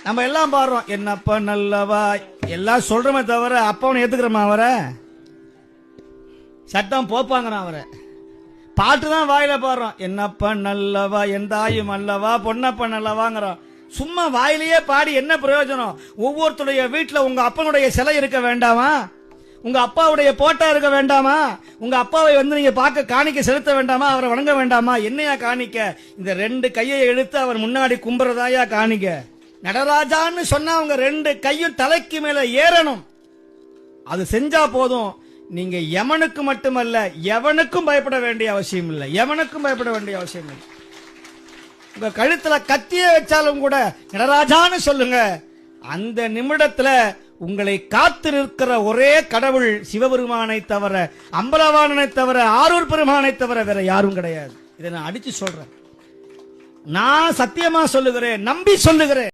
நம்ம எல்லாம் பாடுறோம், என்னப்பா நல்லவா எல்லாம் சொல்றோமே தவிர அப்பவனை ஏத்துக்கிறோமா? அவரை சட்டம் போப்பாங்கிறான். அவரை பாட்டு தான் வாயில பாடுறோம், என்னப்பா நல்லவா எந்தாயும் அல்லவா பொன்னப்ப நல்லவாங்கிறோம். சும்மா வாயிலேயே பாடி என்ன பிரயோஜனம்? ஒவ்வொருத்தருடைய வீட்டில் உங்க அப்பனுடைய சிலை இருக்க வேண்டாமா? உங்க அப்பாவுடைய போட்டா இருக்க வேண்டாமா? உங்க அப்பாவை நீங்க பார்க்க காணிக்க செலுத்த வேண்டாமா? அவரை வணங்க வேண்டாமா? என்னையா காணிக்க? இந்த 2 கையை எடுத்து அவர் முன்னாடி கும்புறதாயா காணிக்க? நடராஜான்னு சொன்னா அவங்க 2 கையும் தலைக்கு மேல ஏறணும். அது செஞ்சா போதும். நீங்க யமனுக்கு மட்டுமல்ல எவனுக்கும் பயப்பட வேண்டிய அவசியம் இல்லை. எவனுக்கும் பயப்பட வேண்டிய அவசியம் இல்லை. உங்க கழுத்துல கத்திய வச்சாலும் கூட நடராஜான்னு சொல்லுங்க. அந்த நிமிடத்துல உங்களை காத்து நிற்கிற ஒரே கடவுள் சிவபெருமானை தவிர, அம்பலவாணனை தவிர, ஆரூர் பெருமானை தவிர வேற யாரும் கிடையாது. இதை நான் அடிச்சு சொல்றேன். நான் சத்தியமா சொல்லுகிறேன், நம்பி சொல்லுகிறேன்.